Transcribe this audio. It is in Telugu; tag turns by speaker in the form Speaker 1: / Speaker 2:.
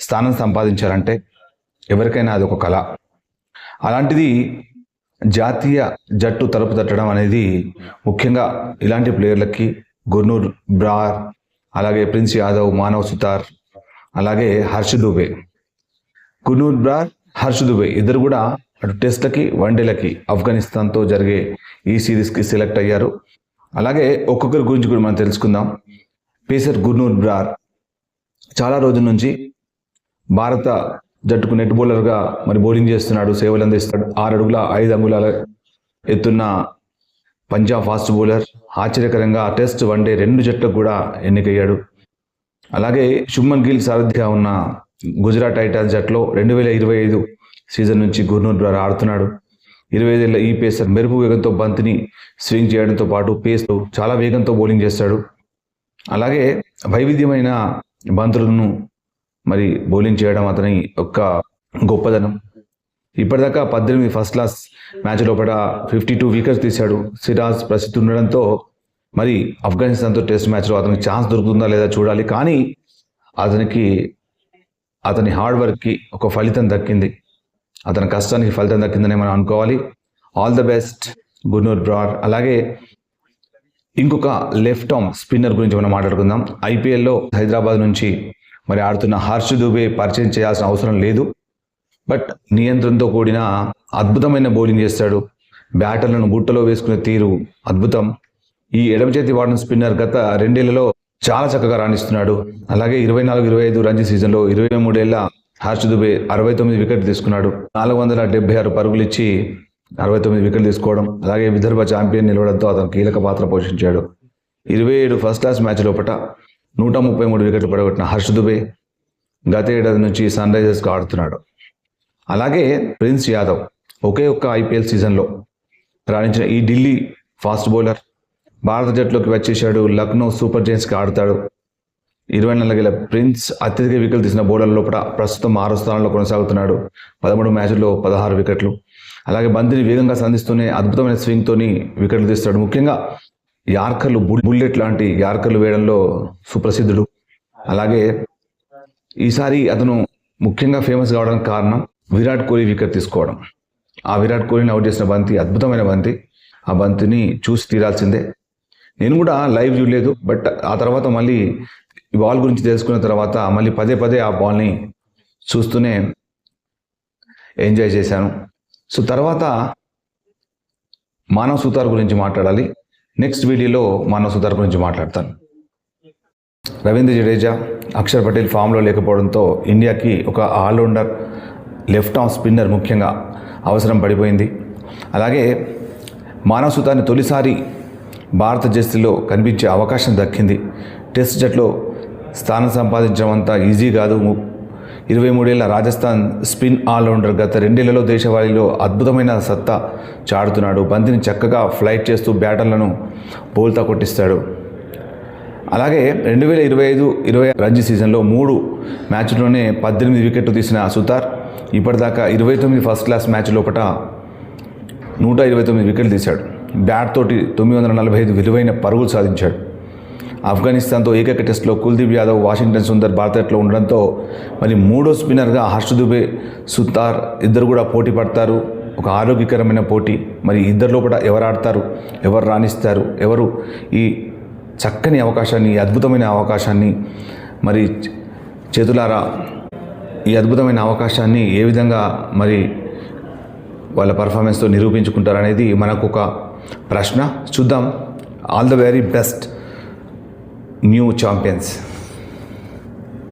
Speaker 1: స్థానం సంపాదించారంటే ఎవరికైనా అది ఒక కళ. అలాంటిది జాతీయ జట్టు తలుపు తట్టడం అనేది ముఖ్యంగా ఇలాంటి ప్లేయర్లకి గుర్నూర్ బ్రార్, అలాగే ప్రిన్స్ యాదవ్, మానవ్ సుతార్, అలాగే హర్ష్ దుబే. గుర్నూర్ బ్రార్, హర్ష్ దుబే ఇద్దరు కూడా అటు టెస్ట్లకి వన్డేలకి ఆఫ్ఘనిస్తాన్తో జరిగే ఈ సిరీస్కి సెలెక్ట్ అయ్యారు. అలాగే ఒక్కొక్కరి గురించి కూడా మనం తెలుసుకుందాం. పేసర్ గుర్నూర్ బ్రార్ చాలా రోజుల నుంచి భారత జట్టుకు నెట్ బౌలర్గా మరి బౌలింగ్ చేస్తున్నాడు, సేవలు అందిస్తాడు. 6 అడుగుల 5 అంగుళాల ఎత్తున్న పంజాబ్ ఫాస్ట్ బౌలర్. ఆశ్చర్యకరంగా టెస్ట్ వన్డే 2 జట్లకు కూడా ఎన్నికయ్యాడు. అలాగే శుభ్మన్ గిల్ సారథిగా ఉన్న గుజరాత్ టైటాన్స్ జట్టులో 2025 సీజన్ నుంచి గుర్నూర్ బ్రార్ ఆడుతున్నాడు. 25 ఏళ్ల ఈ పేసర్ మెరుపు వేగంతో బంతిని స్వింగ్ చేయడంతో పాటు పేస్తో చాలా వేగంతో బౌలింగ్ చేస్తాడు. అలాగే వైవిధ్యమైన బంతులను మరి బౌలింగ్ చేయడం అతని యొక్క గొప్పదనం. ఇప్పటిదాకా 18 ఫస్ట్ క్లాస్ మ్యాచ్ లోపల 52 వికెట్స్ తీశాడు. సిరాజ్ ప్రసిద్ధి ఉండడంతో మరి ఆఫ్ఘనిస్తాన్తో టెస్ట్ మ్యాచ్లో అతనికి ఛాన్స్ దొరుకుతుందా లేదా చూడాలి. కానీ అతని హార్డ్ వర్క్కి ఒక ఫలితం దక్కింది, అతని కష్టానికి ఫలితం దక్కిందని మనం అనుకోవాలి. All the best Gurnoor Brar. అలాగే ఇంకొక లెఫ్ట్ ఆర్మ్ స్పిన్నర్ గురించి మనం మాట్లాడుకుందాం. ఐపీఎల్లో హైదరాబాద్ నుంచి మరి ఆడుతున్న హర్ష్ దుబే పరిచయం చేయాల్సిన అవసరం లేదు. బట్ నియంత్రణతో కూడిన అద్భుతమైన బౌలింగ్ చేస్తాడు. బ్యాటర్లను బుట్టలో వేసుకునే తీరు అద్భుతం. ఈ ఎడమ చేతి వాడిన స్పిన్నర్ గత 2 ఏళ్లలో చాలా చక్కగా రాణిస్తున్నాడు. అలాగే 24-25 రంజీ సీజన్లో 23 ఏళ్ల హర్ష్ దుబే 69 వికెట్లు తీసుకున్నాడు. 476 పరుగులు ఇచ్చి 69 వికెట్లు తీసుకోవడం. అలాగే విదర్భ ఛాంపియన్ నిలవడంతో అతను కీలక పాత్ర పోషించాడు. 27 ఫస్ట్ క్లాస్ మ్యాచ్ లోపల 133 వికెట్లు పడగొట్టిన హర్ష్ దుబే గత ఏడాది నుంచి సన్ రైజర్స్గా ఆడుతున్నాడు. అలాగే ప్రిన్స్ యాదవ్ ఒకే ఒక్క ఐపీఎల్ సీజన్లో రాణించిన ఈ ఢిల్లీ ఫాస్ట్ బౌలర్ భారత జట్టులోకి వచ్చేశాడు. లక్నో సూపర్ జైంట్స్కి ఆడతాడు. 24 ఏళ్ల ప్రిన్స్ అత్యధిక వికెట్లు తీసిన బౌలర్ లోపల ప్రస్తుతం 6వ స్థానంలో కొనసాగుతున్నాడు. 13 మ్యాచ్ల్లో 16 వికెట్లు. అలాగే బంతిని వేగంగా సంధిస్తూనే అద్భుతమైన స్వింగ్తోని వికెట్లు తీస్తాడు. ముఖ్యంగా యార్కర్లు, బుల్లెట్ లాంటి యార్కర్లు వేయడంలో సుప్రసిద్ధుడు. అలాగే ఈసారి అతను ముఖ్యంగా ఫేమస్ కావడానికి కారణం విరాట్ కోహ్లీ వికెట్ తీసుకోవడం. ఆ విరాట్ కోహ్లీని అవుట్ చేసిన బంతి అద్భుతమైన బంతి. ఆ బంతిని చూసి తీరాల్సిందే. నేను కూడా లైవ్ చూడలేదు, బట్ ఆ తర్వాత మళ్ళీ ఈ బాల్ గురించి తెలుసుకున్న తర్వాత మళ్ళీ పదే ఆ బాల్ని చూస్తూనే ఎంజాయ్ చేశాను. సో తర్వాత మానవ్ సుతార్ గురించి మాట్లాడాలి. నెక్స్ట్ వీడియోలో మానవ్ సుతార్ గురించి మాట్లాడతాను. రవీంద్ర జడేజా, అక్షర్ పటేల్ ఫామ్లో లేకపోవడంతో ఇండియాకి ఒక ఆల్రౌండర్ లెఫ్ట్ ఆర్మ్ స్పిన్నర్ ముఖ్యంగా అవసరం పడిపోయింది. అలాగే మానవ్ సుతార్ని తొలిసారి భారత జెర్సీలో కనిపించే అవకాశం దక్కింది. టెస్ట్ జట్లో స్థానం సంపాదించడం అంత ఈజీ కాదు. 23 ఏళ్ల రాజస్థాన్ స్పిన్ ఆల్రౌండర్ గత 2 ఏళ్లలో దేశవాళీలో అద్భుతమైన సత్తా చాటుతున్నాడు. బంతిని చక్కగా ఫ్లైట్ చేస్తూ బ్యాటర్లను బౌల్తా కొట్టిస్తాడు. అలాగే 2025-26 రంజీ సీజన్లో 3 మ్యాచ్ల్లోనే 18 వికెట్లు తీసిన సుతార్ ఇప్పటిదాకా 29 ఫస్ట్ క్లాస్ మ్యాచ్ లోపల 129 వికెట్లు తీశాడు. బ్యాట్ తోటి 945 విలువైన పరుగులు సాధించాడు. ఆఫ్ఘనిస్తాన్తో ఏకైక టెస్ట్లో కుల్దీప్ యాదవ్, వాషింగ్టన్ సుందర్ భారత జట్టులో ఉండడంతో మరి 3వ స్పిన్నర్గా హర్ష్ దుబే, సుతార్ ఇద్దరు కూడా పోటీ పడతారు. ఒక ఆరోగ్యకరమైన పోటీ. మరి ఇద్దరు లోపల ఎవరు ఆడతారు, ఎవరు రాణిస్తారు, ఎవరు ఈ చక్కని అవకాశాన్ని, ఈ అద్భుతమైన అవకాశాన్ని మరి చేతులారా ఈ అద్భుతమైన అవకాశాన్ని ఏ విధంగా మరి వాళ్ళ పర్ఫార్మెన్స్తో నిరూపించుకుంటారనేది మనకు ఒక ప్రశ్న. చూద్దాం. All the very best new champions.